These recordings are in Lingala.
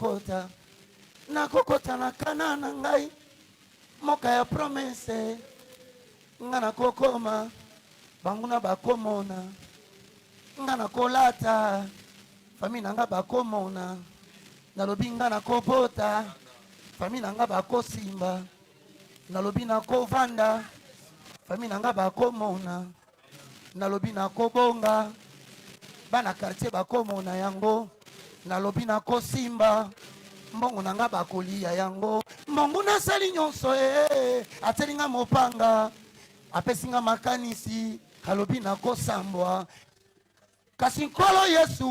kokota na kana na ngai moka ya promesse nga na kokoma banguna bakomona nga na kolata fami na nga bakomona nalobi nga na kobota fami na nga bakosimba nalobi na kovanda fami na nga bakomona nalobi na kobonga bana quartier bakomona yango nalobi na kosimba mbongo na nga bakolia yango mbongo nasali nyonso ateli nga mopanga apesi nga makanisi alobi na kosambwa kasi nkolo Yesu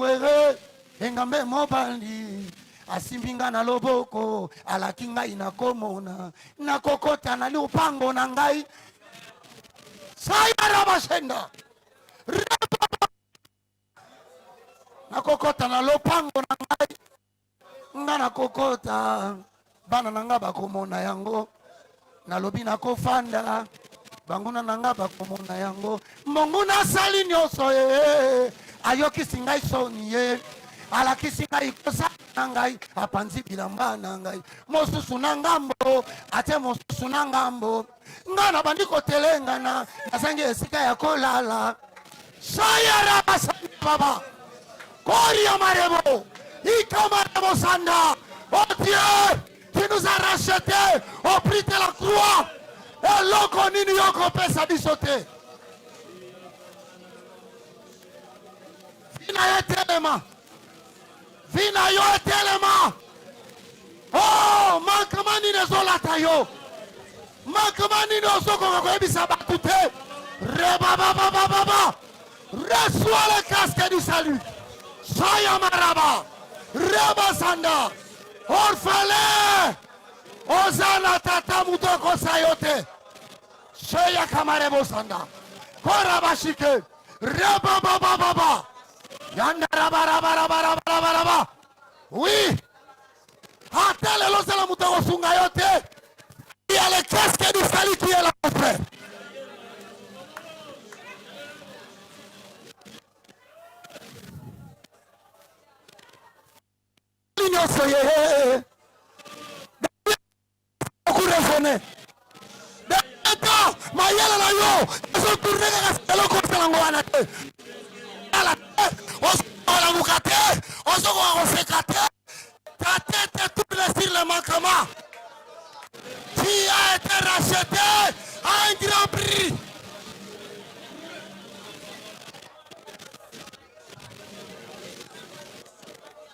engambe mobali asimbi nga na loboko alaki ngai nakomona nakokota na lupango na ngai sayara bashenda nakokota na lopango na ngai nga nakokota bana na nga bakomona yango nalobi nakofanda banguna na nga bakomona yango mbongo nasali nyonso ayokisi ngai soni alakisi ngai kosa na ngai apanzi bilamba na ngai mosusu na ngambo ate mosusu na ngambo nga na bandi kotelengana nazangi esika ya kolala sayara basanda baba koria marebo ikamarebo sanda oh Dieu qui nous a rachetés au prix de la croix et loko nini yoko pesa bisote vina yetelema vina yo etelema oh makamani nezolata yo makamani nozokoka koyebisa batu te rebababababa reçois le casque du salut soya maraba rebasanda orphelin ozana tata mutoko sayote soya kamarebo sanda korabashike rebababababa yanda rabarabarabarabarabaraba oui atele lozala mutoko sunga yote il y a le casque du salut qui est là mon frère soye beaucoup raisonné d'accord mayela na yo so tourner ka selo ko sala ngwana te ala ola mukate osoko ko sekate ta tête tourne sur le manquement qui a été racheté à un grand prix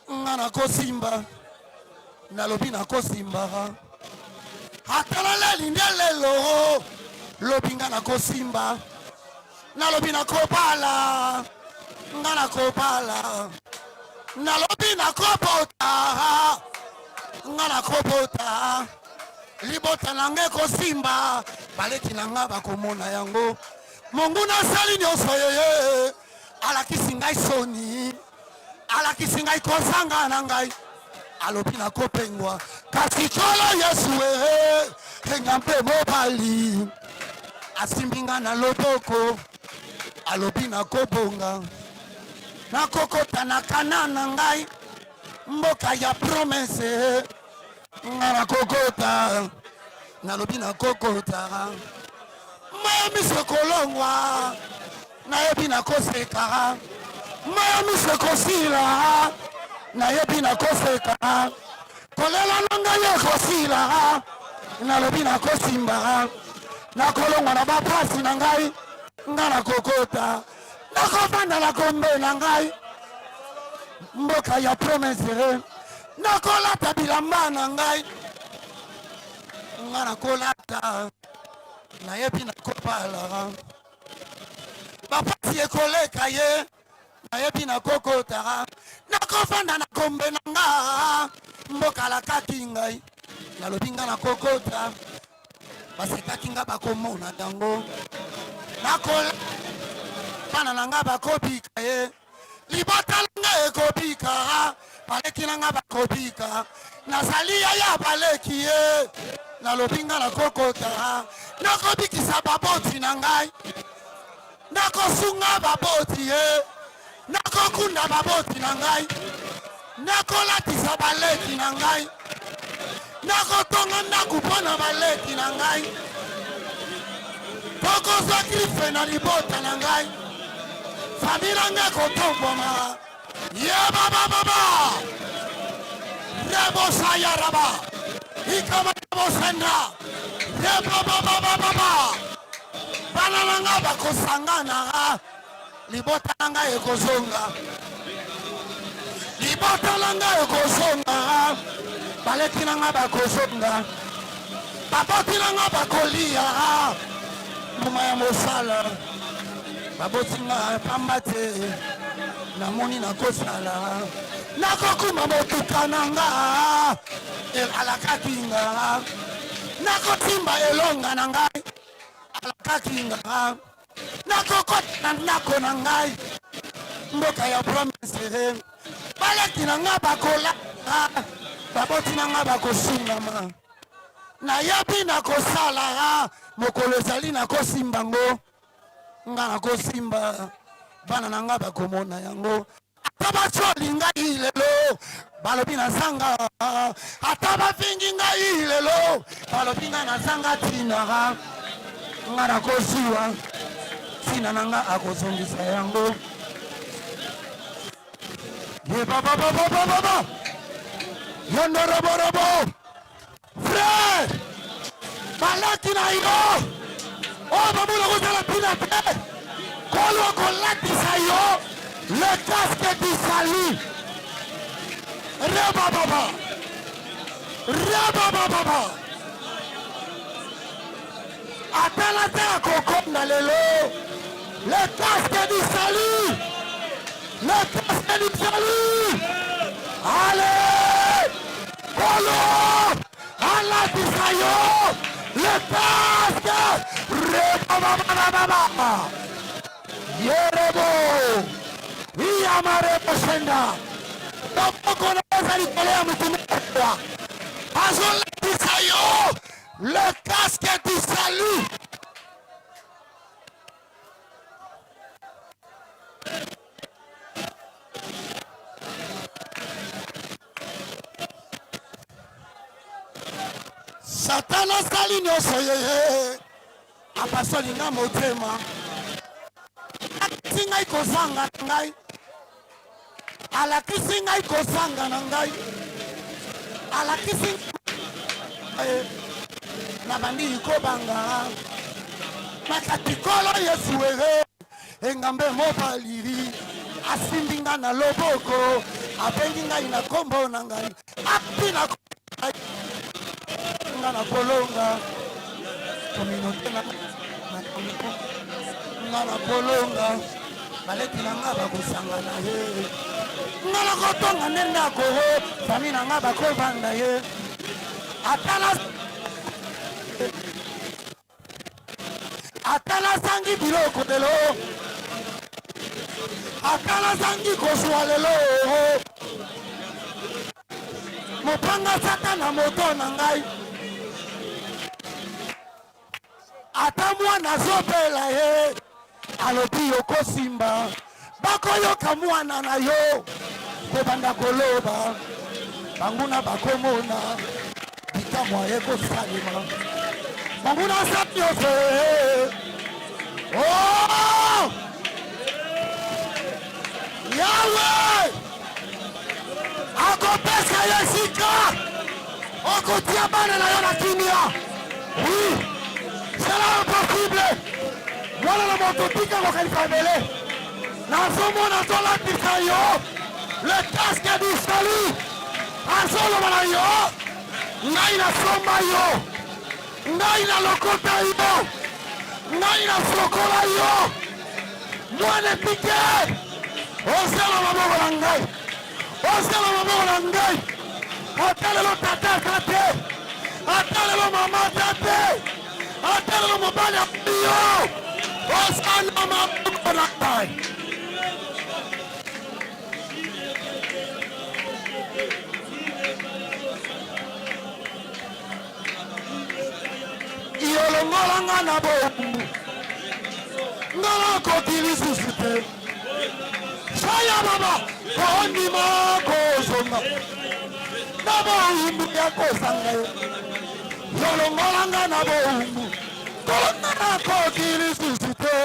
ngana kosimba nalobi na kosimba atala leli ndelelo lobi ngana kosimba nalobi na kopala ngana kopala nalobi na kopota ngana kopota libota nange kosimba baleti nanga bakomona yango mongu nasali nyonso yeye alakisi ngai soni alakisi ngai kozanga na ngai alobi na kopengwa kasi kolo Yesu engambe mobali asimbi nga na loboko alobi na kobonga nakokota na kana na ngai mboka ya promesse nga na kokota nalobi na kokota mayamiso kolongwa nayebi na koseka mayamiso kosila nayebi na koseka kolela nanga ye kosila nalobi na kosimba nakolongwa na bapasi na ngai nga na kokota nakofanda na kombe na ngai mboka ya promesse nakolata bilamba na ngai nga nakolata nayebi na kopala bapasi ekoleka ye nayebi na kokota nakofanda na kombe na nga mboka lakaki ngai nalobi nga na kokota basekaki nga bakomona yango nakola bana na nga bakobika ye libota langa ekobika baleki na nga bakobika nazali ya baleki ye nalobi nga na kokota nakobikisa baboti na ngai nakosunga baboti ye nakokunda baboti na ngai nakolatisa baleki na ngai nakotonga ndako mpo na baleki na ngai tokozwa grife na libota na ngai fami na ngai kotomboma yebabababa rebosayaraba ikamarabosenda rebababababa bana na ngai bakosangana libota na ngai ekozonga libota na ngai ekozonga baleki na ngai bakozonga baboti na ngai bakolia mbuma ya mosala baboti nga pamba te namoni nakosala nakokuma motuka na nga alakaki nga nakotimba elonga na ngai alakaki nga nakokota na ndako na ngai mboka ya province baleki na nga bakolaka baboti na nga bakosungama nayebi nakosala mokolo ezali nakosimba ngo nga nakosimba bana na nga bakomona yango ata bacoli ngai lelo balobi nazanga ata bafingi ngai lelo balobi ngai nazanga tina nga nakosiwa tina na nga akozongisa yango ye babababababa yondoroborobo frère balaki na yo oyo bamona kozala mpina te kolo kolatisa yo le casque du salut rebababa rebabababa atala te akokonda lelo le casque du salut le casque du salut allez kolo alatisa yo le casque rebababababa yerebo iyamarebo senda topoko na ezali kole ya mutumekwa azolatisa yo le casque du salut Satana sali nyonso yeye apasoli nga motema alakisi ngai kozanga na ngai alakisi ngai kozanga na ngai alakisi na bandi kobanga makatikolo yesu ere engambe mobaliri asimbi nga na loboko abengi ngai na kombo na ngai api na nga na kolonga communauté na nga na kolonga baleki na nga bakosanga na ye nga na kotonga nde ndako fami na nga bakovanda ye atala sangi biloko lelo atala sangi kozwa lelo mopanga sata na moto na ngai ata mwana azopela ye alobi yokosimba bakoyoka mwana na yo kobanda koloba banguna bakomona bikamwa ye kosalema banguna asati nyonso yawe akopesa ye sika okotia bana na yo na kimia oui c'est là impossible mwana na moto tika kokalisa mbele nazomona azolatisa yo le casque du salut azoloba na yo ngai nasomba yo ngai nalokota yo ngai nasokola yo mwana pike osala maboko na ngai osala maboko na ngai ata lelo tata aza te ata lelo mama aza te ata lelo mobali yo osala maboko na ngai yolongolanga na bomu ngala koki lisusu te Saya baba, kondi mako zonga. Nabo umbu ya kosanga. Yolongolanga nabo umbu. Kolonga nako kiri susite.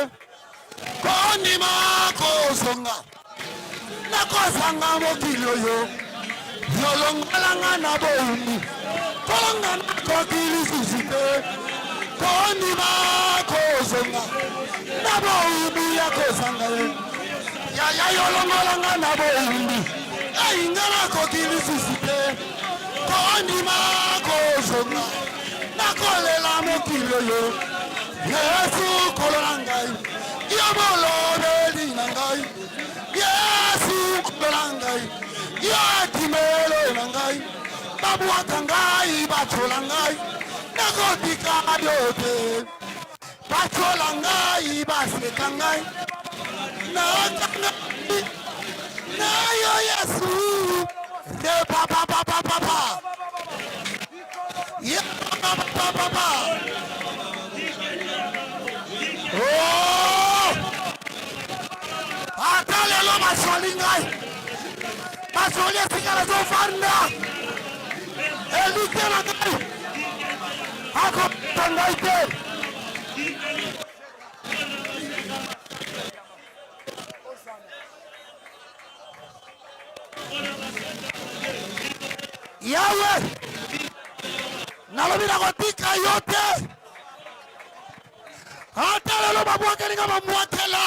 Kondi mako zonga. Nako sanga mokili yo. Yolongolanga nabo umbu. Kolonga nako kiri susite. Kondi mako zonga. Nabo umbu ya kosanga. Ya yolongolanga nabo umbu. Ingana kokili susite. Kondi mako zonga. Nakolela mokili yo. Yesu kolorangai. Yamolo beli nangai. Yesu kolorangai. Yatimelo nangai. Babu akangai bacholangai. Nakotika yote. Bacholangai basekangai. Nakangai. Nayo Yesu. Ye papa. Ye papa. Oh! Atale lo masolingai. Masoli sikala zo fanda. Elite na ngai. Ako tangaite. Yahweh, nalobila kotika yote. Hata lelo babwake nga babwakela.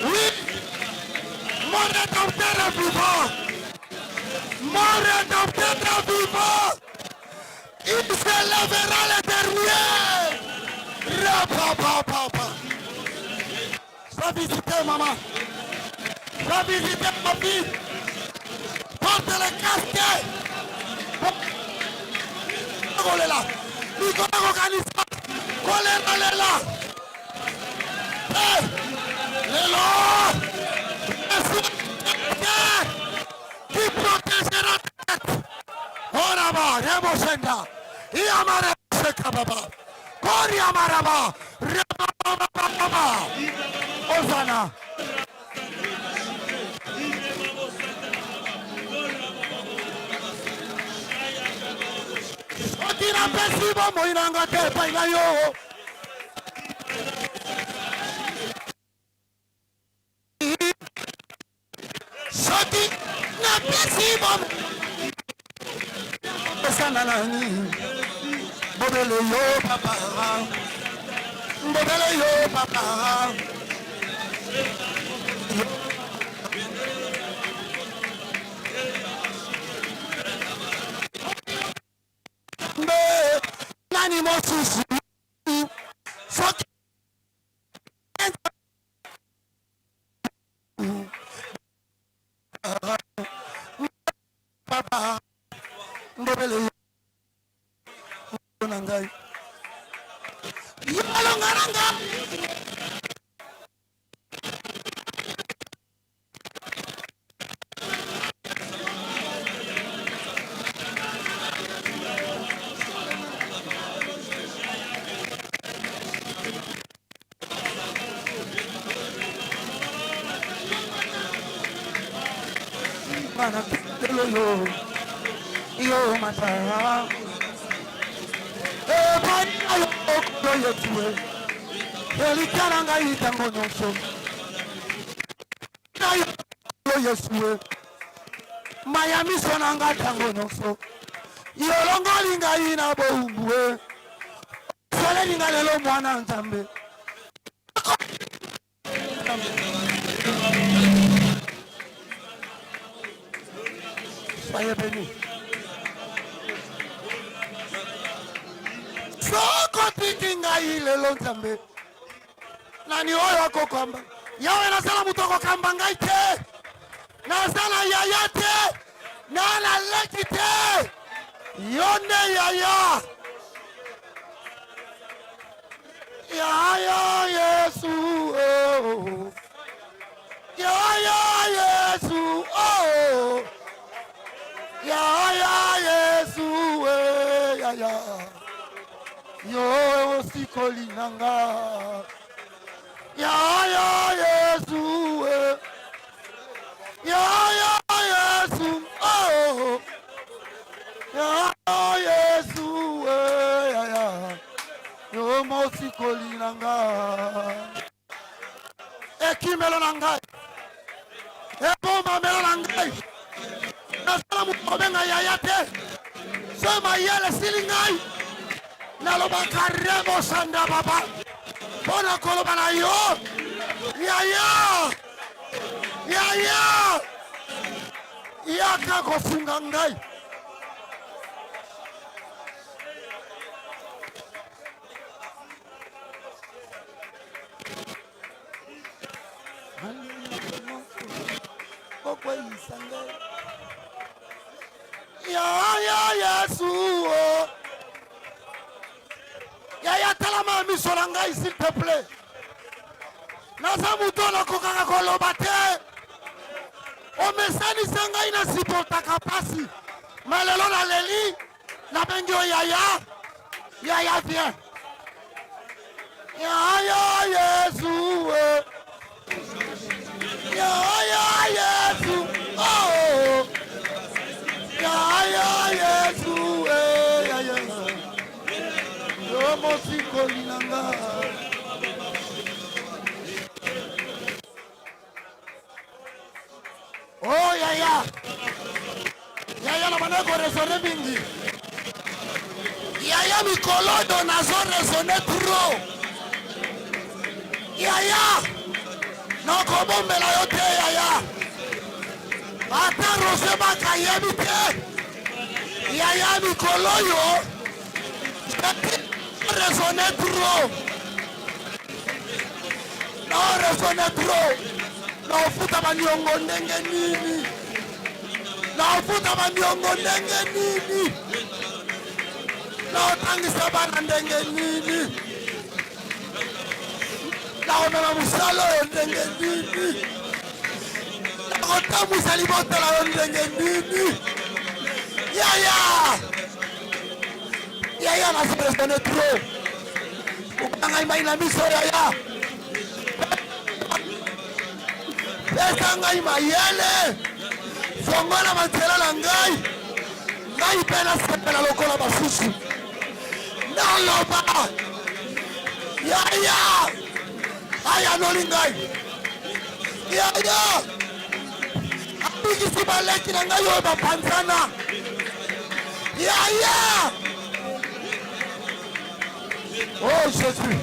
Oui, mon rédempteur est vivant. Mon rédempteur est vivant. Il se lèvera le dernier. Papa. Va visiter maman. Va visiter ma fille. Porte le casque. Kolela. Nikona kanisa. Kolela. Lelo. Qui protégera ta tête. Oraba, Remosenda. Iamara Sekababa. Kori Amaraba. Rebaba. Osana. Otira pesibo moinanga te painayo. Soti na pesibo. Osana nani. Bobele yo papa. Bobele yo papa. Nani mosusu soki papa mbobele nangai yalo ngaranga mana kitelo yo mata ayo ko yetue elikana ngai tango nyonso ayo yesue mayami sona nga tango nyonso yolongoli ngai na boumwe sole ninga lelo mwana nzambe soyez bénis. Soko tikinga ile lonzambe. Nani oyo akokamba. Yawe nasala mutoko kamba ngai te. Nasala yaya te. Nana leki te. Yonde yaya. Yaya Yesu oh. Yaya Yesu oh. Yaya Yesu yaya. Yo sikoli nanga. Yaya Yesu Ya Yesu, oh, ya Yesu, ya. Yo mosi kolinanga. Ekimelo nangai. Eboma melo nangai. Nasala mukobenga yayate. Sema yele silingai. Naloba karemo sanda baba. Bona koloba na yo. Yaya. Yaya. Yaka kofunga ngai. Ya Yesu. Yaya talama misola ngai s'il te plaît. Naza mutona kokanga koloba te. Omesani sanga ina sipota kapasi. Malelo na leli. Na bengio yaya. Yaya viens. Ya Yesu. Ya Yesu. Oh. Ya Yesu. Ya Yesu. Yo mosiko linanga. Oh yaya. Yaya na maneko resone mingi. Yaya mikolodo nazo resone trop. Yaya. Noko bombela yote yaya. Ata rose baka yebi te. Yaya mikoloyo. Resone trop. No resone trop. Na ufuta maniongo ndenge nini. Na ufuta maniongo ndenge nini. Na utangisa bana ndenge nini. Na umema musalo ndenge nini. Na utamusa libotela ndenge nini. Yaya. Yaya na resone trop. Ukanga imaina miso yaya. Pesa ngai mayele. Fongola matela na ngai. Ngai pena sepela lokola basusu. Naloba. Yaya. Aya noli ngai. Yaya. Apiki sibaleki na ngai oyo bapanzana. Yaya. Oh Jésus.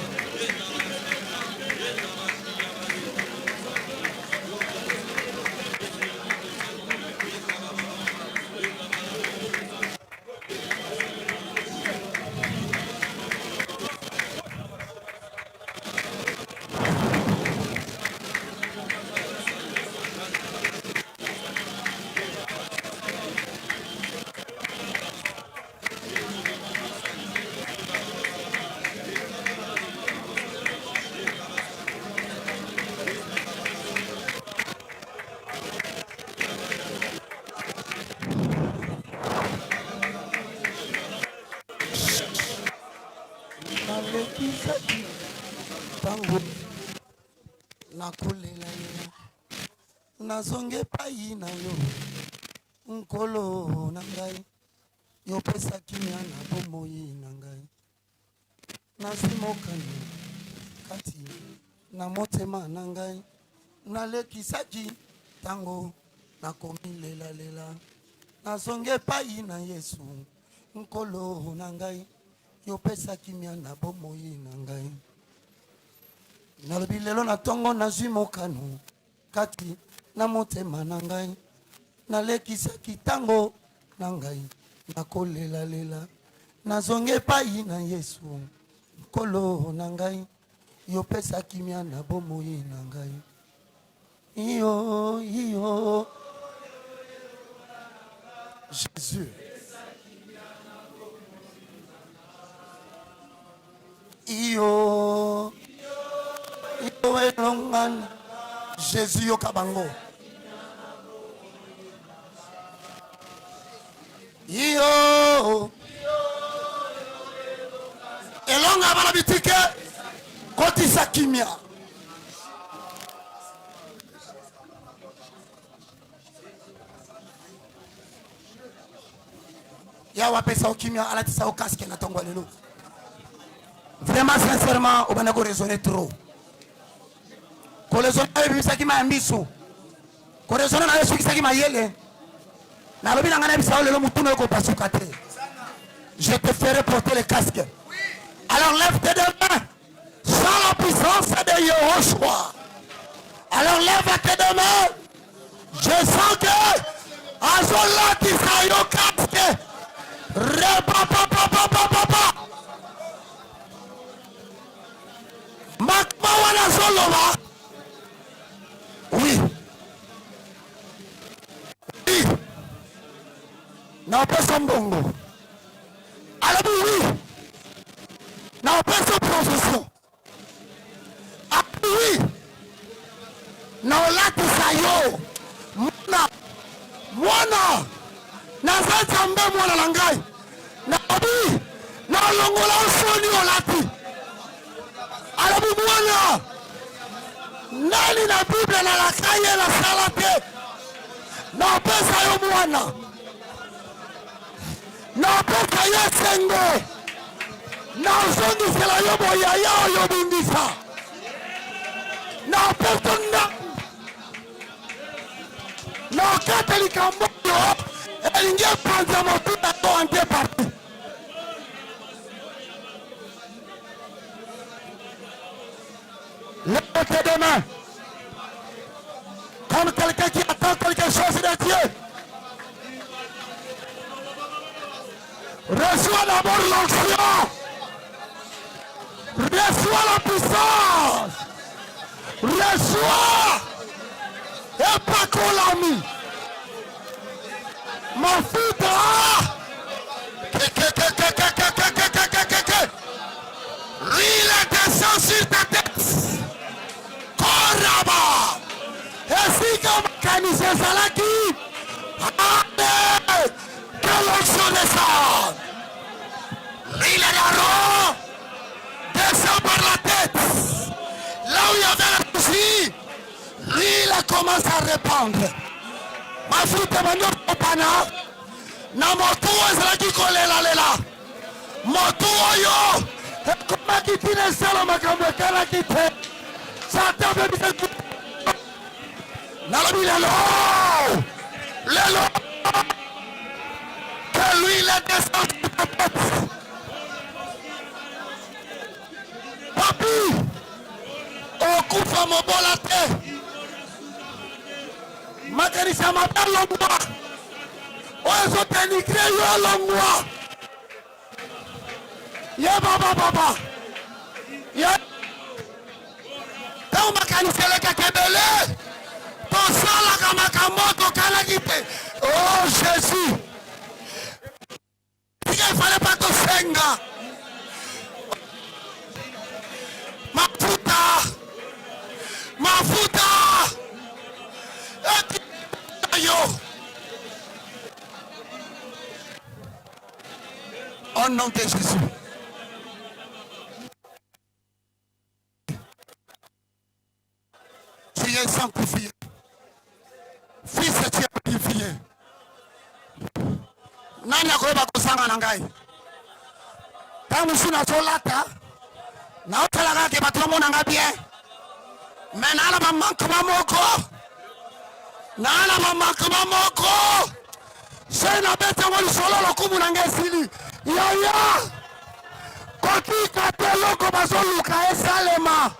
Tango nakolela yo nazonge pai na yo nkolo na ngai yo pesa kimia na bomoi na ngai nasimokani kati na motema na ngai nalekisaki tango nakomilela lela nazonge pai na Yesu nkolo na ngai yo pesa kimia na bomoi na ngai nalobi lelo na tongo nazwi mokano kati na motema na ngai nalekisaki tango na ngai nakolela lela nazonge pai na Yesu nkolo na ngai yo pesa kimia na bomoi na ngai iyo Jésus iyo elongana Jésus yokabango iyo elonga bala bitike kotisa kimia Ya wapesa okimia alatisa okaske na tongwa lelo. Vraiment sincèrement on va raisonner trop. Ko raisonner bisaki ma ambiso. Ko raisonner na yesu kisaki ma yele. Na lobi na ngana bisao lelo mutuno ko pasuka te. Je te ferai porter le casque. Alors lève tes deux mains. Sans la puissance de Yehoshua. Alors lève tes deux mains. Je sens que Azola Tisayo casque. Repapapapapapapa. Makma wana Zolova. Oui. Oui. Non, pas son bongo. Alors oui. Non, pas son profession. Ah oui. Non, là, tu sais, yo. Mwana. Naza chambe mwana langai. Nabi. Na longola usoni olati. Alabu mwana. Nani na Biblia na lakaye na salate. Na pesa yo mwana. Na pesa yo senge. Na usongi sela yo boya yo bundisa. Na pesa na katolika mboyo. Elinge panza motuta to ante parti. Lève tes deux mains. Comme quelqu'un qui attend quelque chose de Dieu. Reçois d'abord l'onction. Reçois la puissance. Reçois. Et pas qu'on l'a mis. Ma fille Rila descend sur ta tête. Koraba. Et si comme Kanise Salaki. Allez. Que l'onction descend. Rila d'arro. Descend par la tête. Là où il y avait la bougie. Rila commence à répandre. Ma fille te m'a opana. Na motu ezalaki kolela lela. Motu oyo. Ekoma kitine selo makambo ekala kite. Satan bebise kutu. Nalobi lelo. Lelo. Que l'huile descend sur ta tête. Papi. Okufa mobola te. Makanisa mabalo mwa. Ozo tenikre yo longwa. Ye baba. Ye. Tao makanisa leka kebele. Tosala kama kamoto kalagite. Oh Jésus. Il fallait pas te senga. Mafuta. Yo. Au nom de Jésus. Tu es sanctifié. Fils, tu es purifié. Nani akoba kusanga nangai. Tangu suna solata. Na otelaga ke batomo nanga bien. Menala mamanka moko. Nana mama kama moko. Sena bete wali solo lokumu nangesili. Ya. Koti kate loko bazolu ka esalema.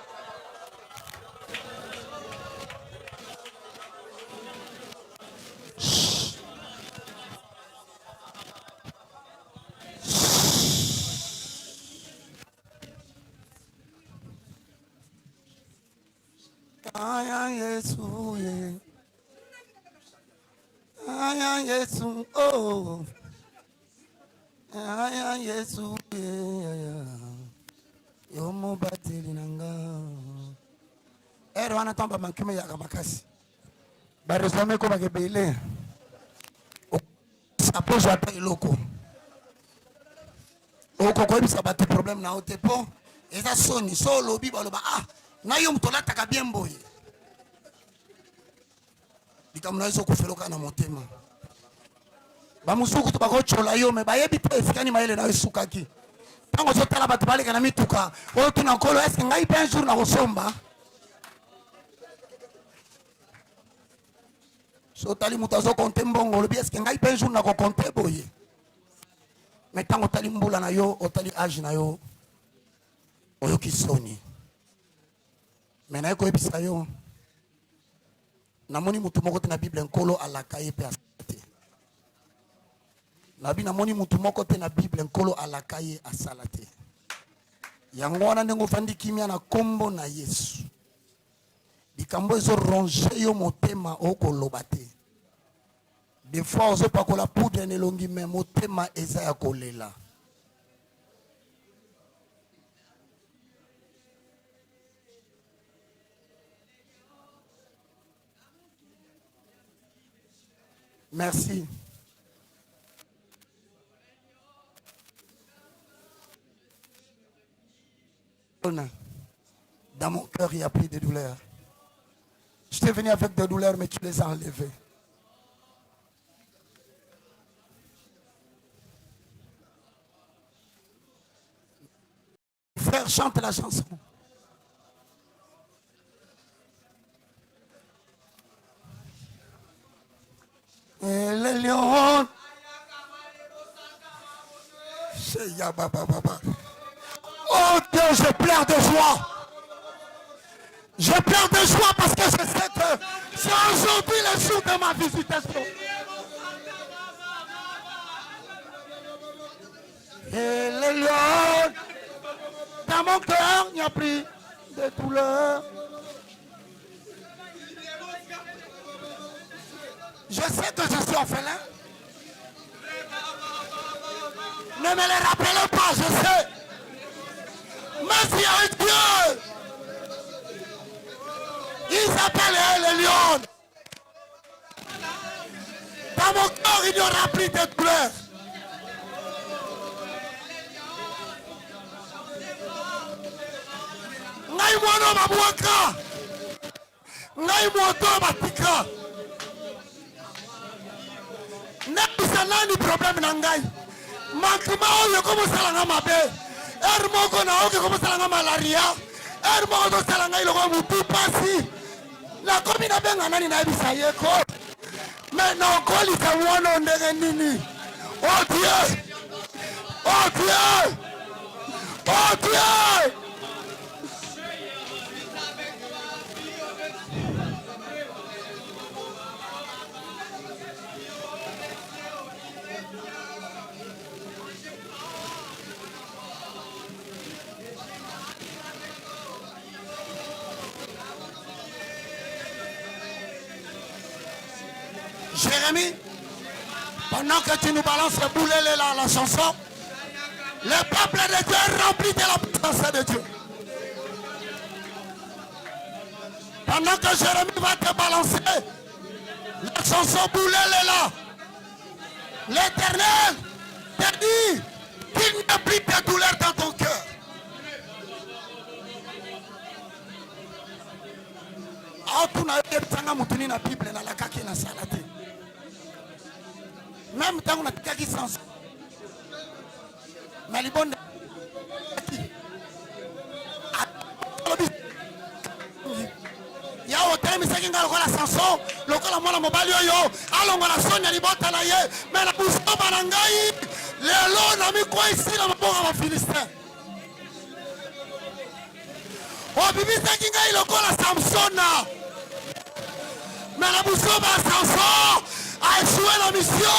Aya Yesu ye. Aya Yesu oh. Aya Yesu ye. Yomo bateli nanga. Ero anatamba mankime ya kamakasi. Baresome ko bakebele. Sapozo ata iloko. Oko ko bisa bati problem na otepo. Eza soni solo bi baloba na yo mtolata ka bien boye. Bikamna hizo kufeloka na motema. bamusuku to bakochola yo me bayebi te esikani mayele na esukaki tango zotala bato baleka na mituka oyo tuna nkolo eske ngai pe un jour na kosomba so tali moto azokonte mbongo olobi eske ngai pe un jour na kokonte boye me tango otali mbula na yo otali age na yo oyoki soni me naye koyebisa yo namoni mutu moko te na bible nkolo alaka ye mpe asala te nabi namoni mutu moko te na bible nkolo alaka ye asala te yango wana ndenge ofandi kimia na kombo na yesu likambo ezoronge yo motema okoloba te des fois ozopakola poudre na elongi me motema eza ya kolela merci. Dans mon cœur, il y a plus de douleurs. Je t'ai venu avec des douleurs, mais tu les as enlevées. Frère, chante la chanson. Et les lions. Oh Dieu, je pleure de joie. Je pleure de joie parce que je sais que c'est aujourd'hui le jour de ma visitation. Et les lions. Dans mon cœur, il n'y a plus de douleur. Je sais que je suis orphelin. Ne me les rappelez pas, je sais. Mais il y a un Dieu. Il s'appelle les lions. Dans mon corps, il n'y aura plus de douleur. Ngai mwana mabwaka. Ngai mwoto batika. Nebisa nani problème na ngai. Mankima oyo komo salanga mabe. Moko na oke komo salanga malaria. Moko to salanga iloko mutu pasi. La komi na benga nani na ebisa yeko. Mais non koli sa mwana ndenge nini. Oh Dieu. Oh Dieu. Oh Dieu. Jérémie, pendant que tu nous balances le boulet là, la chanson, le peuple de Dieu est rempli de la puissance de Dieu. Pendant que Jérémie va te balancer la chanson boulet là, l'Éternel te dit qu'il n'y a plus de douleur dans ton cœur. Même tant qu'on a quelqu'un sans mais les bonnes il y a autant de gens qui ont la chanson le col à moi la mobile yo allons à la sonne les bottes à la ye mais la bouche pas balangaï les lots n'a mis quoi ici dans ma bourre à ma Philistin oh bibi c'est qui gagne le col à Samson mais la bouche pas Samson a échoué la mission.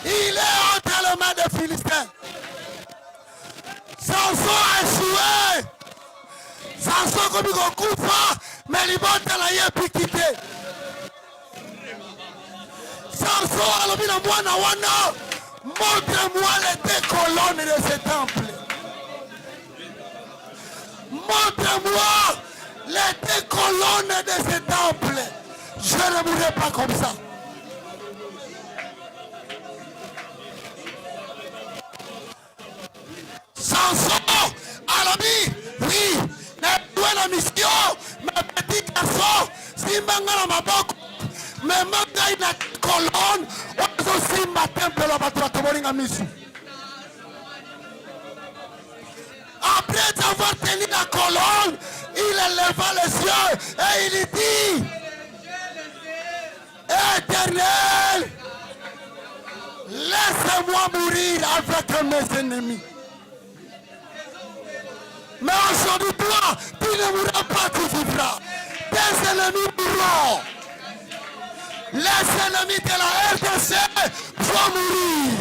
Il est entre les mains des Philistins. Samson a échoué. Samson comme il coupe, mais il va te la y puis quitter. Samson a le mina mwana wana. Montre-moi les deux colonnes de ce temple. Montre-moi les deux colonnes de ce temple. Je ne mourrai pas comme ça. Samson, Alabi, oui, n'est la mission, ma petite garçon, si mangala ma boque, mais manga colonne ozosimba temple ya bato batobolinga misu. Après avoir tenu la colonne, il éleva les yeux et il dit: Éternel, laisse-moi mourir avec mes ennemis. Mais aujourd'hui, toi, tu ne mourras pas, tu vivras. Tes ennemis mourront. Les ennemis de la RDC vont mourir.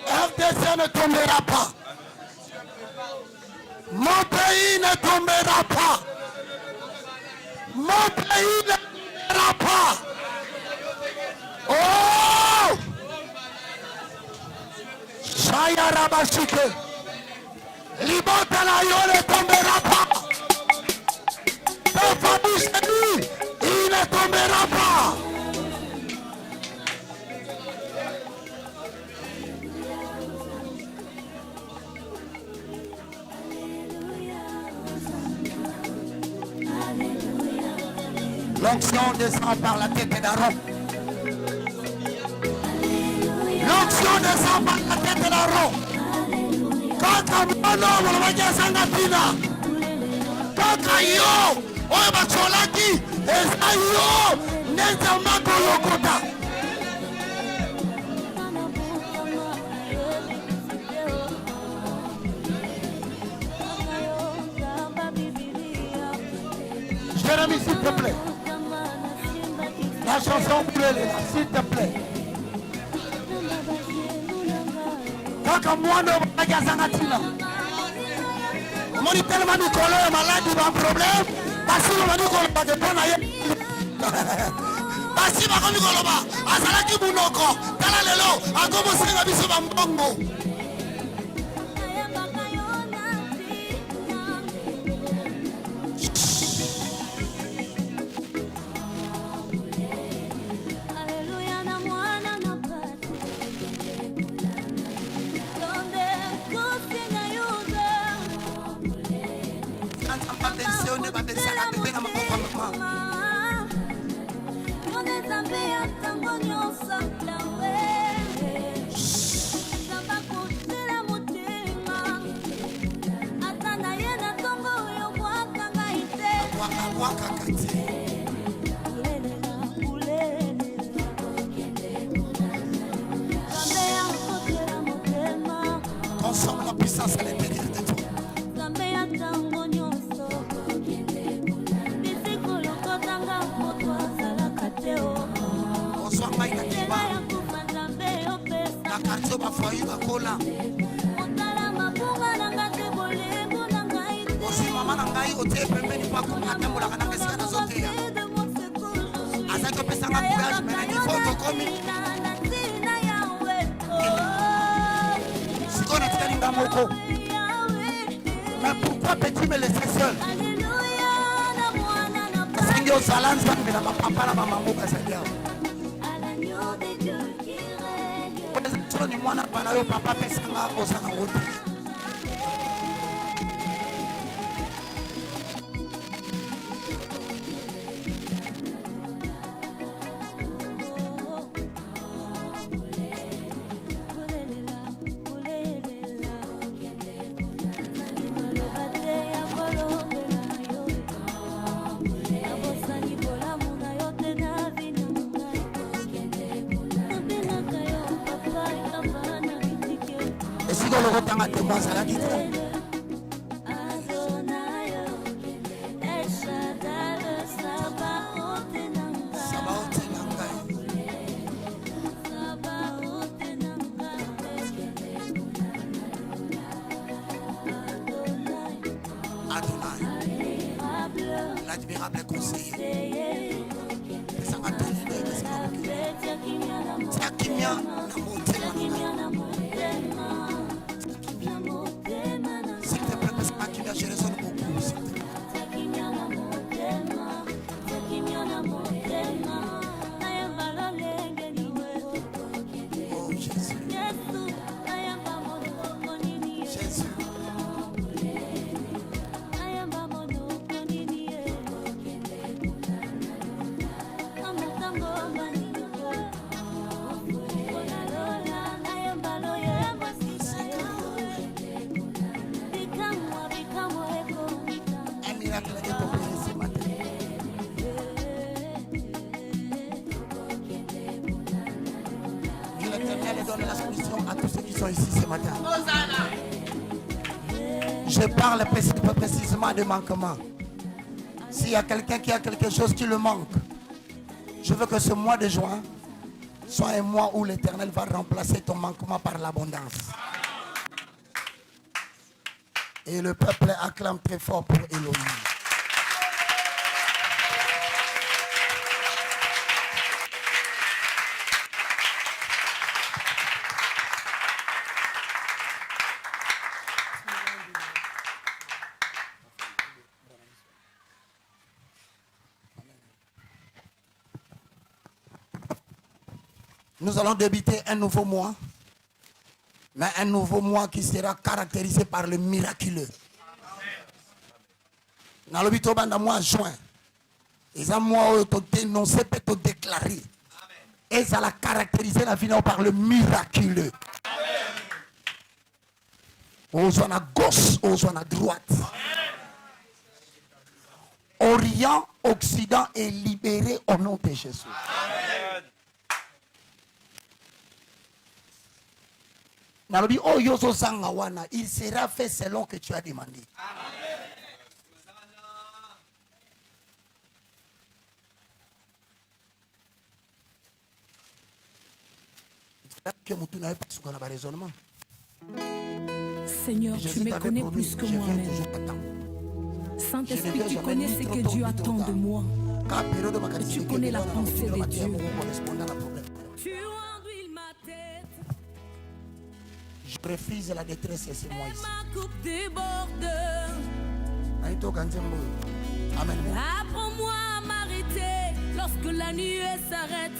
RDC ne tombera pas. Mon pays ne tombera pas. Mon pays ne tombera pas. Oh! Chaya Rabashike. Libota la yo ne tombera pas. Ta famille chez lui, il ne tombera pas. L'onction descend par la tête d'Aaron. L'onction descend par la tête d'Aaron. Kaka mwana wala sangatina. Kaka yo oyo bacholaki eza yo neza mako lokota. Jérémie, s'il te plaît. La chanson brûlée là, s'il te plaît. Kaka mwana wala sangatina. Moni tellement Nicolas est malade, il a un problème. Parce que Nicolas pas de bon aïe. Parce que Nicolas a salaki bunoko. Tala lelo, a como se na biso bambongo. Consomme la puissance à l'intérieur de toi. Bonsoir Maïka Kiba. La quartier va foyer la cola. Aussi maman nangai ote pembeni pa kumata mula kana kesi kana zote ya. Asa ko pesa nga courage mais ni photo komi. Siko na tika linga moko. Mais pourquoi peux-tu me laisser seul? Singi o salanza mbele na papa na mama moko sadia. Kwa ni mwana bana yo papa pesa nga osana wote. L'admirable conseiller. Sakimia na motema. sont ici ce matin. Je parle précisément de manquement. S'il y a quelqu'un qui a quelque chose qui le manque, je veux que ce mois de juin soit un mois où l'Éternel va remplacer ton manquement par l'abondance. Et le peuple acclame très fort pour Elohim. Nous allons débuter un nouveau mois, mais un nouveau mois qui sera caractérisé par le miraculeux. Dans le but de mois juin, ils ont mois dénoncé, peut déclarer, et ça a caractérisé la vie par le miraculeux. Aux zones à gauche, aux zones à droite. Orient, Occident est libéré au nom de Jésus. Il sera fait selon que tu as demandé. Seigneur, tu me connais plus que moi-même. Saint-Esprit, tu connais ce que Dieu attend de moi. Et tu connais la pensée de Dieu. Tu enduis ma tête. Je refuse la détresse ce mois ici. Ma coupe déborde. Amen. Apprends-moi à m'arrêter lorsque la nuit s'arrête.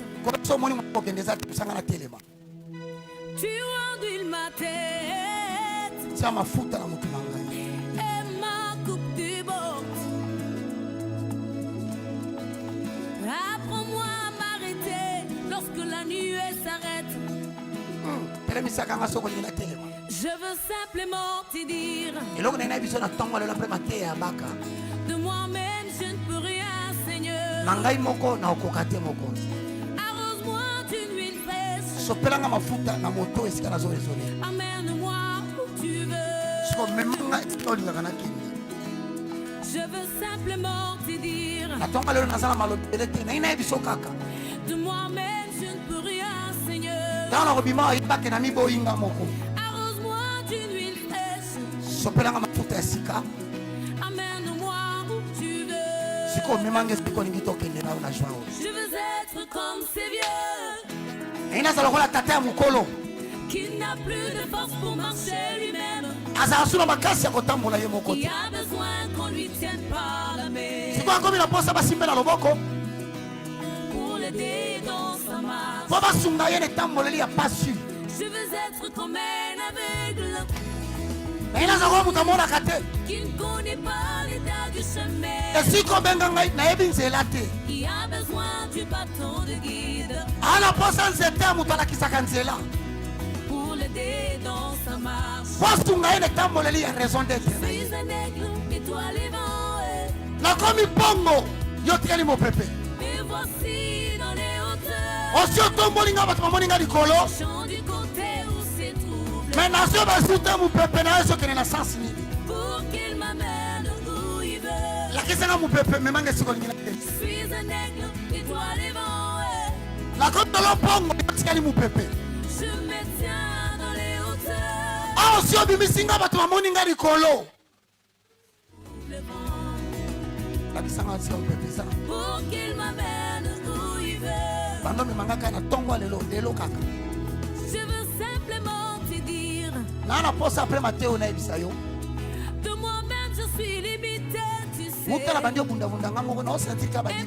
Tu enduis ma tête. Et ma coupe déborde. Apprends-moi à m'arrêter lorsque la nuit s'arrête. Je veux simplement te dire, de moi-même je ne peux rien, Seigneur. Arrose-moi d'une huile fraîche. Amène-moi où tu veux. Je veux simplement te dire, de moi-même je ne peux rien, Seigneur. Arrose-moi d'une huile fraîche. Amène-moi où tu veux. Je veux être comme ces vieux qui n'a plus de force pour marcher lui-même, qui a besoin qu'on lui tienne par la main pour l'aider dans sa marche. Je veux être comme un aveugle qui ne connaît pas l'état du chemin, qui a besoin du bâton de guide pour l'aider dans sa marche. Je suis un aigle étoilé vent, et voici dans les hauteurs, chant du côté où c'est trouble, pour qu'il m'amène où il veut. Je suis un aigle étoilé vent, je me tiens dans les hauteurs, le vent, pour qu'il m'amène où il veut. Je veux simplement te dire, de moi-même je suis limité, tu sais.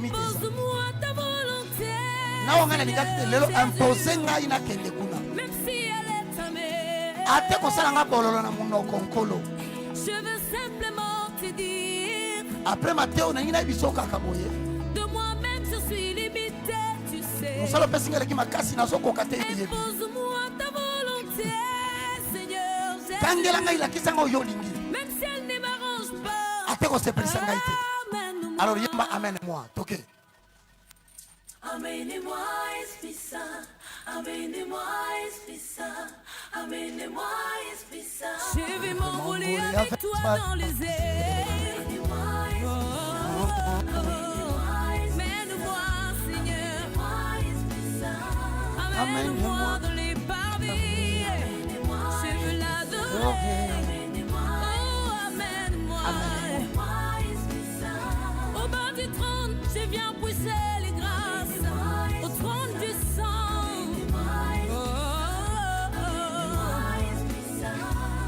Impose-moi ta volonté, même si elle est ta mère. Je veux simplement te dire, de moi-même je suis limité, tu sais. Impose-moi ta volonté, Seigneur. Même si elle ne m'arrange pas. Amène-moi. Alors, amène-moi. Amenez-moi, Esprit Saint. Amenez-moi, Esprit Saint. Amenez-moi, Esprit Saint. Je vais m'envoler avec toi dans les airs. Amenez-moi, Emmène-moi, Seigneur. Amène-moi dans les parvis. Je veux l'adorer. Oh, amène-moi. Au bas du trône, je viens pousser les grâces. Au trône du sang.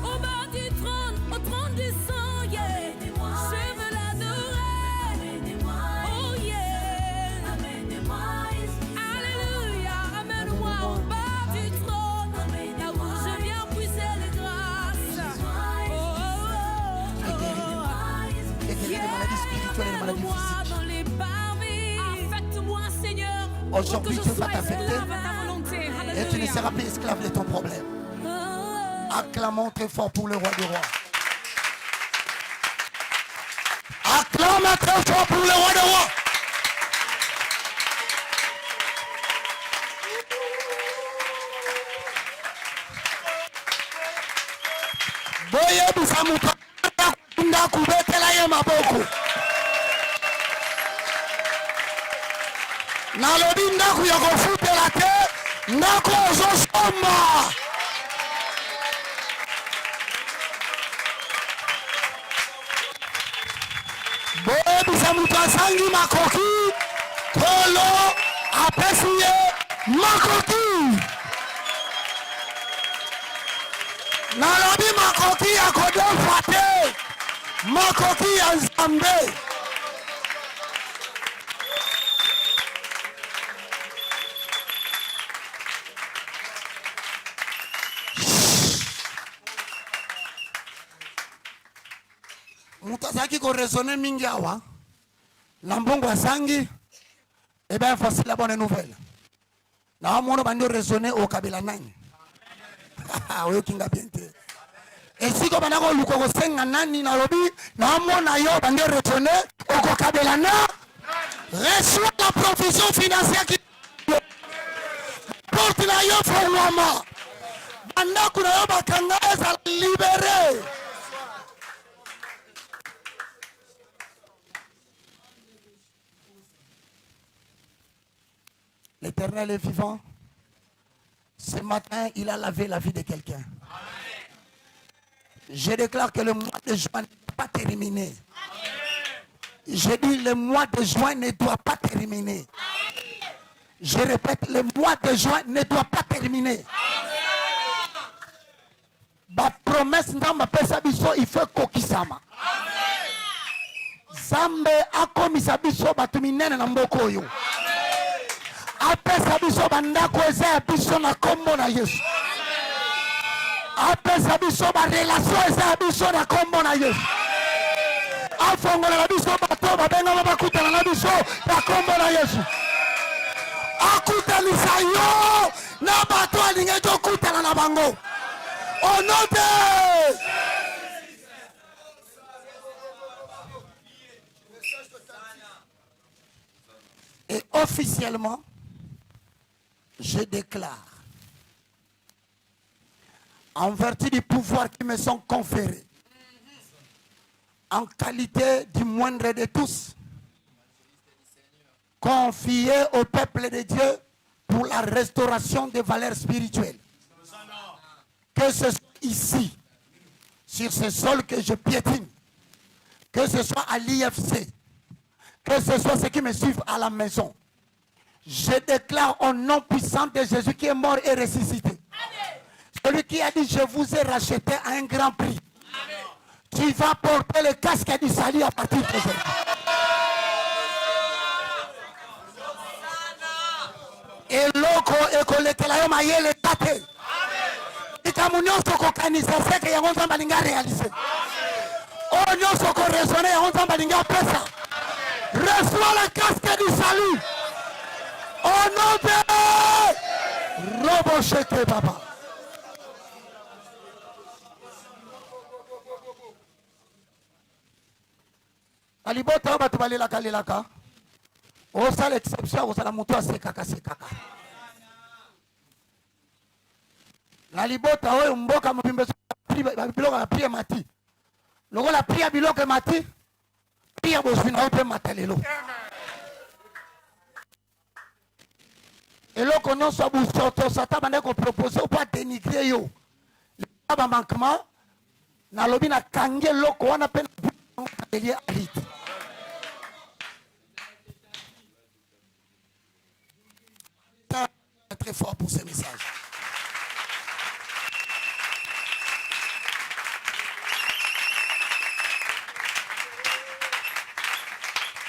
Au bas du trône du sang, yeah. Je veux l'adorer. Oh yeah. Alléluia. Amène-moi au bas du trône. Là où je viens puiser les grâces. Amène-moi dans les parvis. Affecte-moi, Seigneur. Aujourd'hui, Dieu va t'affecter et tu ne seras plus esclave de ton problème. Acclamons très fort pour le roi des rois. Acclame très fort pour le roi des rois. Boye bisamuka ndakubetela ye maboko. Nalobi ndaku ya kofutela te ndako ozosomba. Boyebisa mutu asangi makoki kolo apesi ye makoki. Nalobi makoki ya kodefa te makoki ya Nzambe. Mutazaki ko raisonner mingi awa na mbongo asangi et bien voici la bonne nouvelle. Na mono bando raisonner au kabila nani. Oyo kinga biente. Et si ko banako luko ko senga nani na lobi na mona yo bando raisonner au kabila na reçoit la provision financière qui porte la yo fongwama. Banda kuna yo bakanga esa libéré. L'Éternel est vivant. Ce matin, il a lavé la vie de quelqu'un. Je déclare que le mois de juin n'est pas terminé. Je dis le mois de juin ne doit pas terminer. Je répète, le mois de juin ne doit pas terminer. Ma promesse dans ma pesabiso, il faut kokisama. Zambe akomisa biso batuminene na mboko yo. Apesa biso bandako eza ya biso na kombo na Yesu. Apesa biso ba relation eza ya biso na kombo na Yesu. Afongola na biso bato babenga bakutana na biso na kombo na Yesu. Akutanisa yo na bato alinge tokutana na bango. Onote. Et officiellement, je déclare, en vertu du pouvoir qui me sont conférés, en qualité du moindre de tous, confié au peuple de Dieu pour la restauration des valeurs spirituelles. Que ce soit ici, sur ce sol que je piétine, que ce soit à l'IFC, que ce soit ceux qui me suivent à la maison, je déclare au nom puissant de Jésus qui est mort et ressuscité. Amen. Celui qui a dit je vous ai racheté à un grand prix. Amen. Tu vas porter le casque du salut à partir d'aujourd'hui. Et loko ekolekela yo mayele tate. Ikamunyoso ko kanisa seke ya ngonza balinga réaliser. Onyoso ko raisonner ya ngonza balinga pesa. Reçois le casque du salut. Au nom de Robochete Papa. Alibota batu balela kalelaka. Osa l'exception osala mutu asekaka sekaka. La libota oyo mboka mobimbe biloko ya prie mati. Loko la prie biloko mati. Prie bozwi na ope matalelo. Eloko nyonso busoto sata bande ko proposer ou pas dénigrer yo. Le ba manquement na lobi na kange loko wana pe na lié alit. Très fort pour ces messages.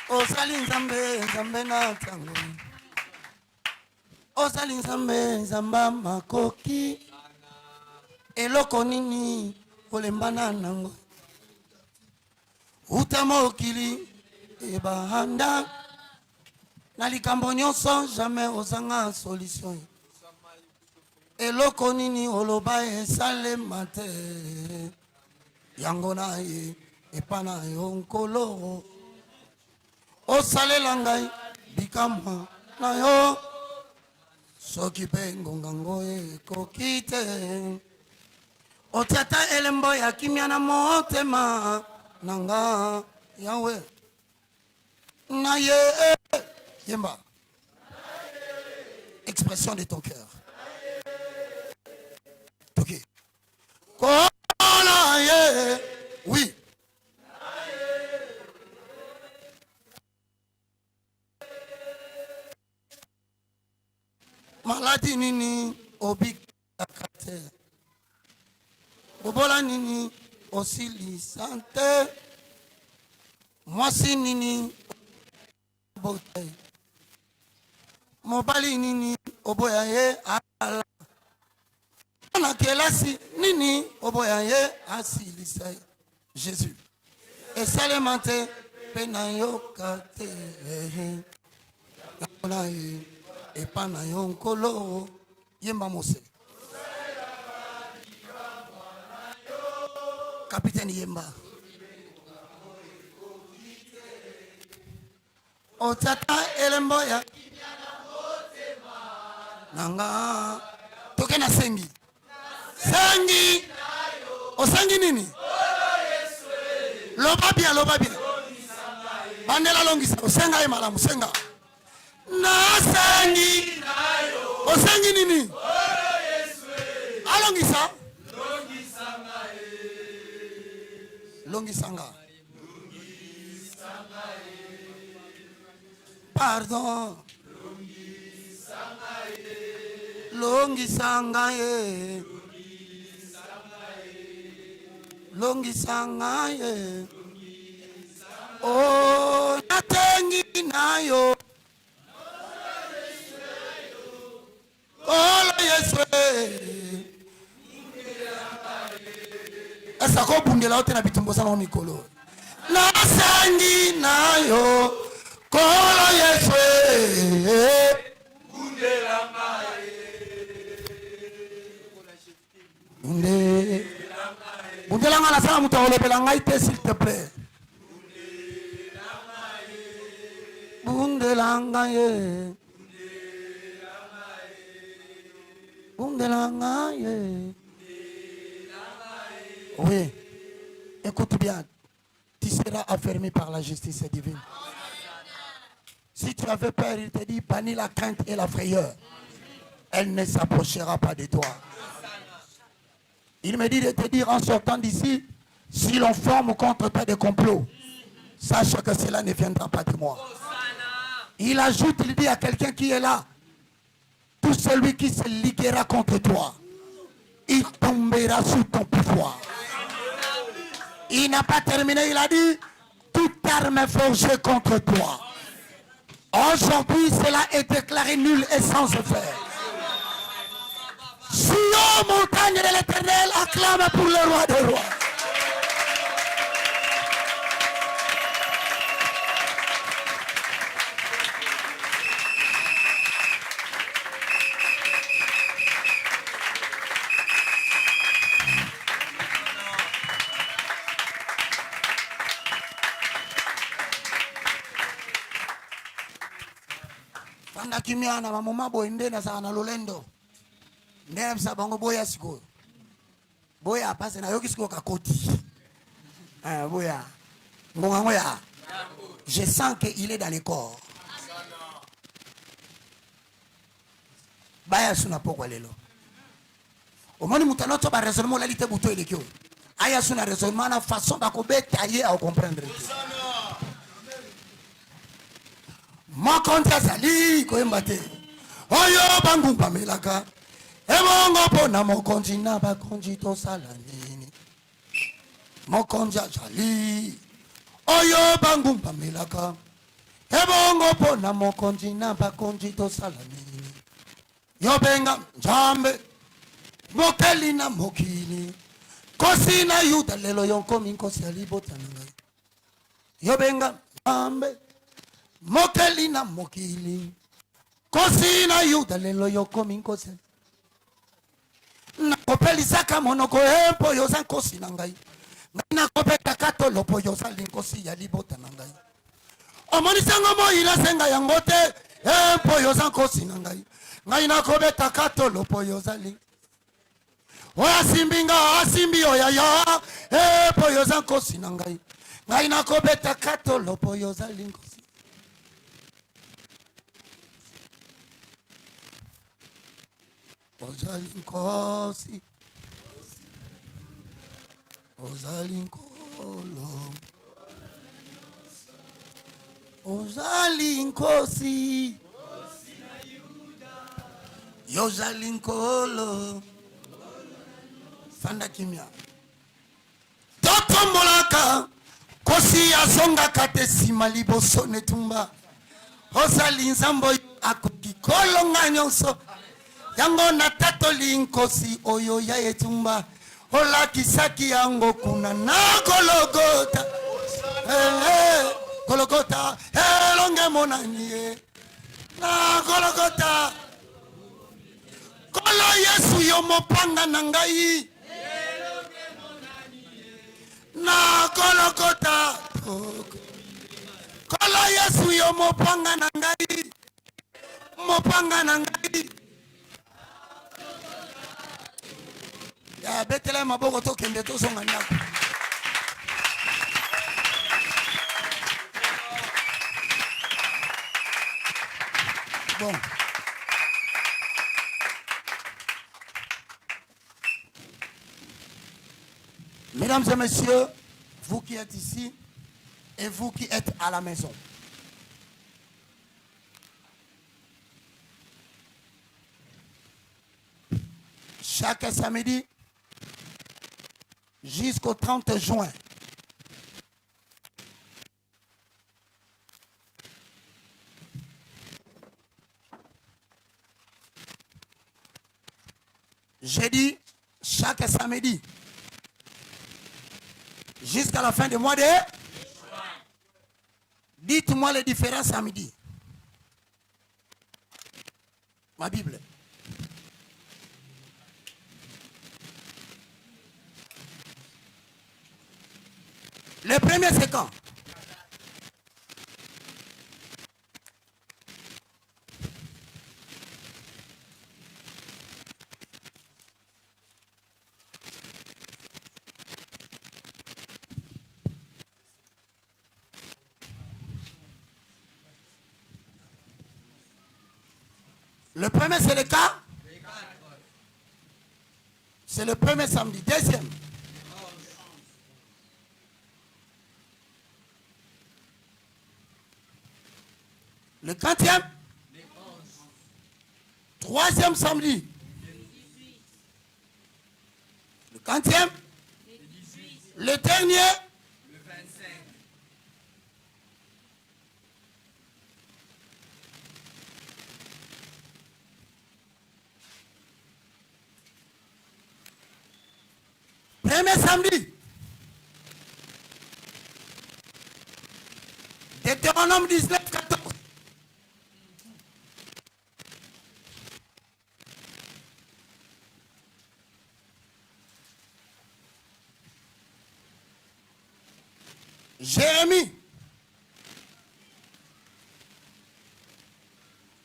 Osali nzambe nzambe na tango. Osali nzambe nzamba makoki. Eloko nini olembana nango. Utama okili ebahanda. Na likambo nyonso jamais ozanga solution. Eloko nini oloba esalema te. Yango na ye epana yo nkolo. Osalela ngai bikamwa na yo. Soki pe ngongango ekoki te. Otiata elembo ya kimia na motema nanga yawe. Na ye Yemba. Expression de ton cœur. Ok. Oui. Maladie nini obi akate. Bobola nini osili santé. Mwasi nini bote. Mobali nini oboya ye ala. Na kelasi nini oboya ye asilisa Jésus. Et salemante pena yo kate. Na ye epana yo nkolo yemba mose. Capitaine Yemba. Otata elemboya nanga toke na sengi sengi osengi nini loba bien bandela longisa osenga ye malamu senga na sengi osengi nini alongisa longisanga pardon longisanga ye longisanga ye oh natengi nayo kolo Yesu esa ko bundela ote na bitumbo sana mikolo nasengi nayo kolo Yesu bundela Bundelanga la sana muta olopela ngai te s'il te plaît. Bundelanga ye. Bundelanga ye. Oui. Écoute bien. Tu seras affermi par la justice divine. Si tu avais peur, il te dit bannis la crainte et la frayeur. Elle ne s'approchera pas de toi. Il me dit de te dire en sortant d'ici, si l'on forme contre toi des complots, sache que cela ne viendra pas de moi. Il ajoute, il dit à quelqu'un qui est là, tout celui qui se liguera contre toi, il tombera sous ton pouvoir. Il n'a pas terminé, il a dit, toute arme forgée contre toi. Aujourd'hui, cela est déclaré nul et sans effet. Sion, montagne de l'Éternel, acclame pour le roi des rois. Panda kimia na mama boende na sana lolendo. Ndem sa bango boya siko. Boya passe na yoki siko kakoti. Boya. Ngonga. Je sens qu'il est dans le corps. Baya suna pokwa lelo. Omoni mutanoto ba raisonnement la lite buto elekyo. Aya suna raisonnement na façon ba ko betailler à comprendre. Ma konta sali ko embate. Oyo bangu pamelaka. Ebongo pona mokonzi na ba konji to salanini. Mokonzi sali. Oyo bangu pamelaka. Ebongo pona mokonzi na ba konji to salanini. Yobenga jambe mokeli na mokili kosi na yuda lelo yonko minkosi alibota ngai. Yobenga jambe mokeli na mokili kosi na yuda lelo yonko minkosi na kopeli saka monoko empo yoza kosi na ngai. Na kopeta kato lopo yoza linkosi alibota ngai. Omoni sango mo ila senga yangote empo yoza kosi na ngai. Ngai na kobeta kato lopo yozali. Oya simbinga asimbi oya ya po yoza nkosi na ngai. Ngai na kobeta kato lopo yozali nkosi. Ozali nkosi. Ozali nkolo. Ozali nkosi. Yozali nkolo. Fanda kimia. Toto molaka. Kosi ya zonga kate sima liboso netumba. Ozali nzambo akukikolo nganyonso. Yango na tato linkosi oyo ya etumba. Ola kisaki yango kuna na kologota. Kologota. Longe monanie. Na kologota. Kolo Yesu yo mopanga na ngai. Na kolokota. Kolo Yesu yo mopanga na ngai. Mopanga na ngai. Ya betele maboko to kende to songa nyako. Bon. Mesdames et messieurs, vous qui êtes ici et vous qui êtes à la maison. Chaque samedi jusqu'au 30 juin, j'ai dit chaque samedi jusqu'à la fin du mois de juin. Dites-moi les différents samedis. Ma Bible. Le premier c'est quand? Le premier, c'est le cas. C'est le premier samedi. Deuxième. Le 40e. Troisième samedi. Le 40e. Le dernier. Le 25. Premier samedi. Deutéronome 19, 14. Jérémie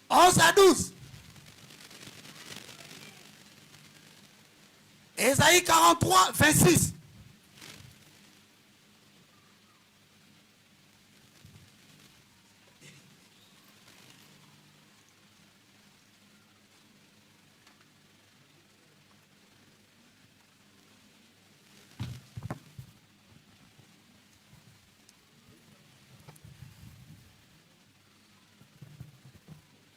11 à 12. Isaïe 43, 26.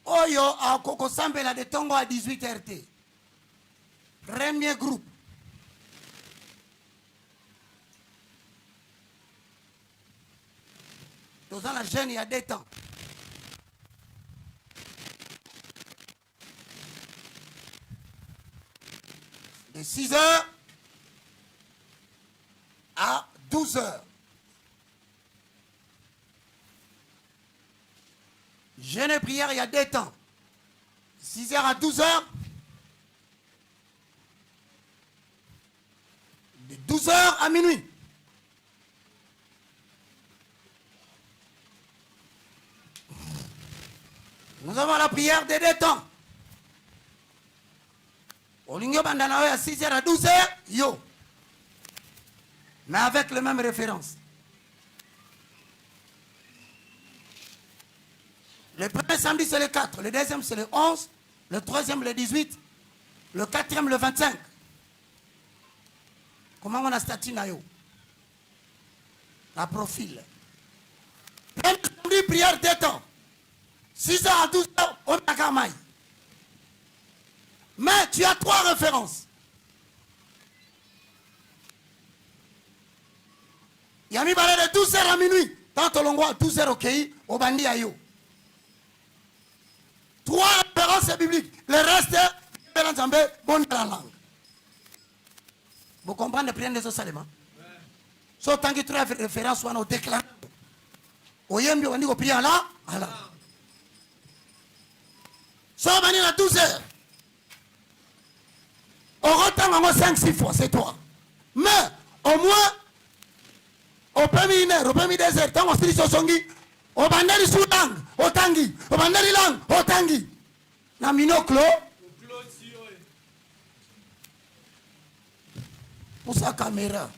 Oyo a Koko Sambela de Tongo à 18 RT. Premier groupe. Dans la jeune, il y a des temps. De 6 heures à 12 heures. Jeûne et prière, il y a des temps. 6 heures à 12 heures. De 12 heures à minuit. Nous avons la prière des deux temps. Au Lingyo Bandanawe à 6 heures à 12 heures, yo. Mais avec les mêmes références. Le premier samedi, c'est le 4. Le deuxième, c'est le 11. Le troisième, le 18. Le quatrième, le 25. Comment on a statut nayo? La profil. Premier samedi, prière des temps. 6 heures à 12 heures, on a Kamaï. Mais tu as 3 références. Il y a mis balai de 12 heures à minuit. Tant au Longois, 12 heures au Kei, au Bandi Ayo. 3 références bibliques. Le reste, bon de la langue. Vous comprenez le prière des Osalema? So tant que 3 références soient nos déclarés. Au Yembi, on dit qu'on prie à la. So on va à 12 heures. On retend 5-6 fois, c'est toi. Mais au moins, au premier heure, au premier désert, tant qu'on se dit Songi, au bandari sous langue, au tangi, au bandari langue, au tangi. Na minoclo. Pour sa caméra.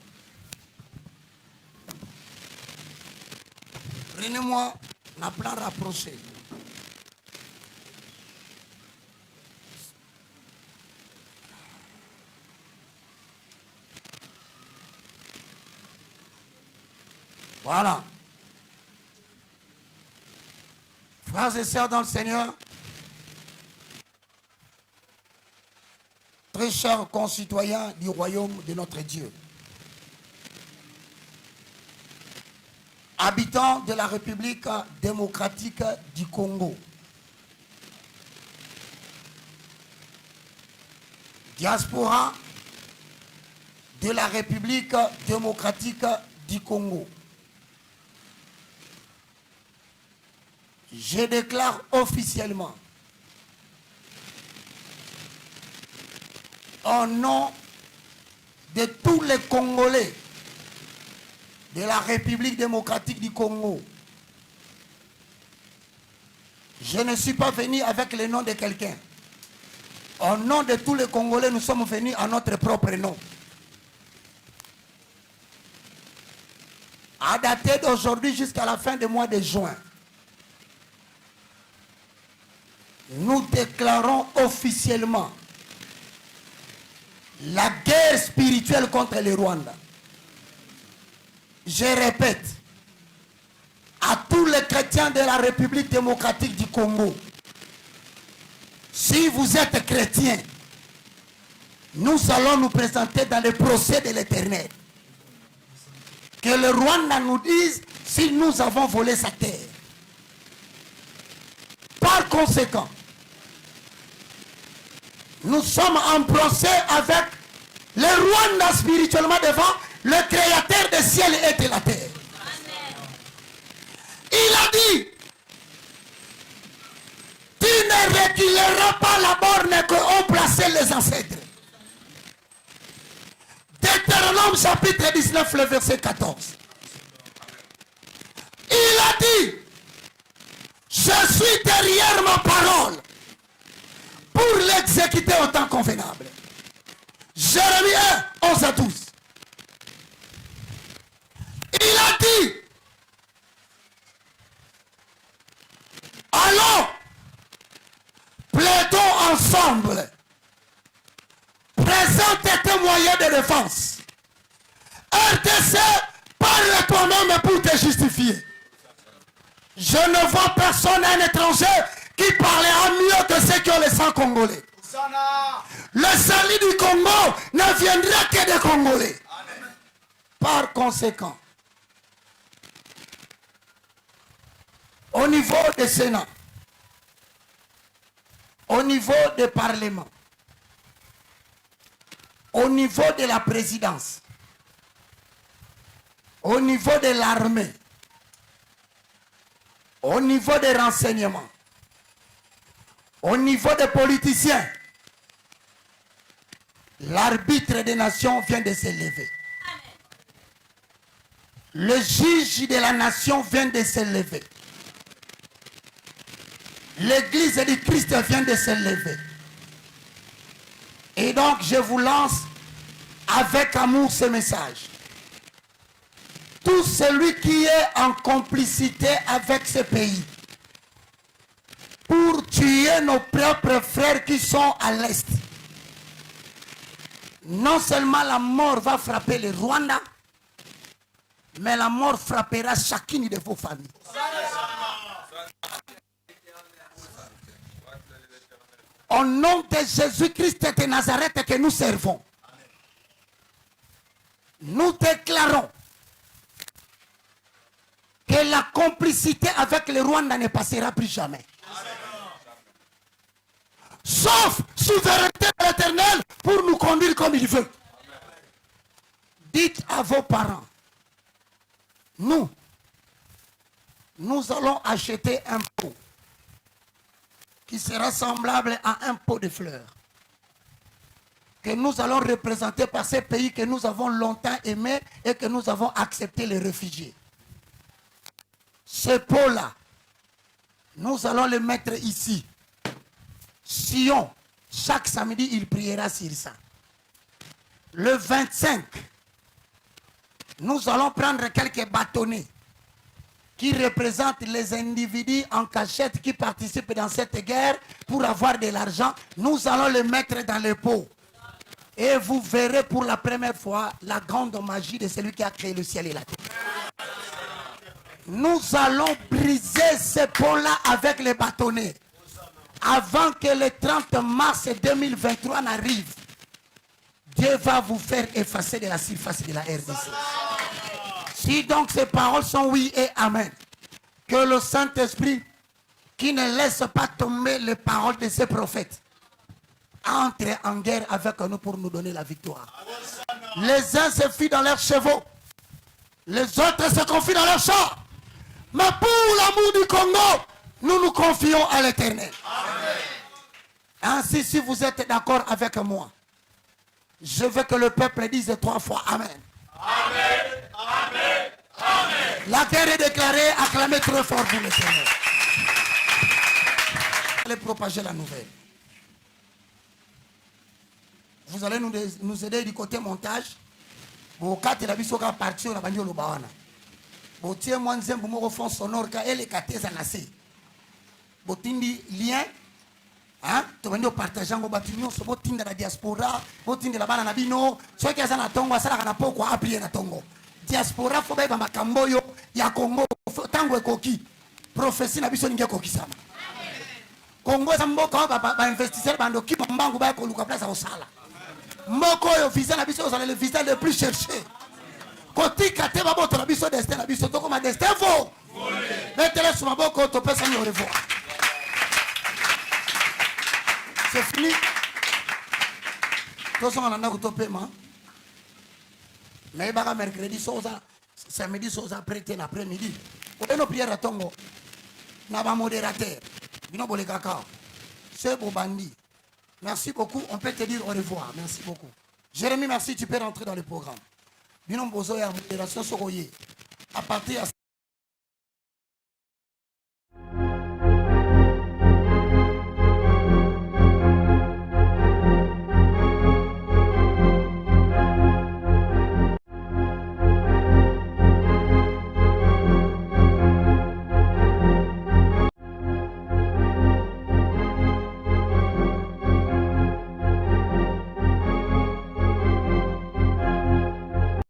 Prenez-moi la plan rapproché. Voilà. Frères et sœurs dans le Seigneur, très chers concitoyens du royaume de notre Dieu, habitants de la République démocratique du Congo, diaspora de la République démocratique du Congo, je déclare officiellement, au nom de tous les Congolais de la République démocratique du Congo, je ne suis pas venu avec le nom de quelqu'un. Au nom de tous les Congolais, nous sommes venus à notre propre nom. À dater d'aujourd'hui jusqu'à la fin du mois de juin, nous déclarons officiellement la guerre spirituelle contre le Rwanda. Je répète, à tous les chrétiens de la République démocratique du Congo, si vous êtes chrétiens, nous allons nous présenter dans le procès de l'Éternel. Que le Rwanda nous dise si nous avons volé sa terre. Par conséquent, nous sommes en procès avec le Rwanda spirituellement devant le créateur des ciels et de la terre. Il a dit, tu ne reculeras pas la borne que ont placé les ancêtres. Deutéronome chapitre 19, le verset 14. Il a dit, je suis derrière ma parole pour l'exécuter au temps convenable. Jérémie 1, 11 à 12. Il a dit, allons, plaidons ensemble. Présente tes moyens de défense. RDC, parle toi-même pour te justifier. Je ne vois personne, un étranger, qui parlera mieux que ceux qui ont le sang congolais. Le salut du Congo ne viendra que des Congolais. Amen. Par conséquent, au niveau du Sénat, au niveau du Parlement, au niveau de la présidence, au niveau de l'armée, au niveau des renseignements, au niveau des politiciens, l'arbitre des nations vient de se lever. Le juge de la nation vient de se lever. L'église du Christ vient de se lever. Et donc je vous lance avec amour ce message. Tout celui qui est en complicité avec ce pays pour tuer nos propres frères qui sont à l'Est, non seulement la mort va frapper le Rwanda, mais la mort frappera chacune de vos familles. Au nom de Jésus-Christ de Nazareth que nous servons, nous déclarons que la complicité avec le Rwanda ne passera plus jamais. Sauf souveraineté de l'Éternel pour nous conduire comme il veut. Dites à vos parents, nous allons acheter un pot qui sera semblable à un pot de fleurs, que nous allons représenter par ces pays que nous avons longtemps aimés et que nous avons accepté les réfugiés. Ce pot-là, nous allons le mettre ici. Sion, chaque samedi, il priera sur ça. Le 25, nous allons prendre quelques bâtonnets qui représentent les individus en cachette qui participent dans cette guerre pour avoir de l'argent. Nous allons le mettre dans le pot. Et vous verrez pour la première fois la grande magie de celui qui a créé le ciel et la terre. Nous allons briser ce pot-là avec les bâtonnets. Avant que le 30 mars 2023 n'arrive, Dieu va vous faire effacer de la surface de la RDC. Si donc ces paroles sont oui et amen, que le Saint-Esprit, qui ne laisse pas tomber les paroles de ces prophètes, entre en guerre avec nous pour nous donner la victoire. Les uns se fient dans leurs chevaux, les autres se confient dans leurs chars. Mais pour l'amour du Congo, nous nous confions à l'Éternel. Ainsi, si vous êtes d'accord avec moi, je veux que le peuple dise 3 fois Amen. Amen. Amen. Amen. La guerre est déclarée, acclamez très fort pour l'Éternel. Allez propager la nouvelle. Vous allez nous aider du côté montage. Vous avez la partie, on a banni le bawana. Vous tiens moins de vous fond sonore car elle est catée à nasser. Vous tindi lien. Hein? Tu vas nous partager en bâtiment, ce botin de la diaspora, botin de la banane bino, soit qui a un tongo, ça n'a pas quoi appuyer na tongo. Diaspora, faut bien ma camboyo, ya Congo, tango et coquille. Prophétie n'a besoin de coquille sama. Congo, ça m'a pas investisseur, bando qui m'a bango ba ko luka place au sala. Moko yo visa na biso, ça le visa le plus cherché. Koti kate ba boto na biso destin na biso, to comme destin faux. Mettez-le sur ma boko, to pesa ni au revoir. C'est fini. Tous on en a au paiement. Mais il y a mercredi, samedi, après l'après-midi. On a nos prières à Tongo. On a un modérateur. C'est beau bandit. Merci beaucoup. On peut te dire au revoir. Merci beaucoup. Jérémie, merci. Tu peux rentrer dans le programme. Binom Bozo et modération Soroye. À partir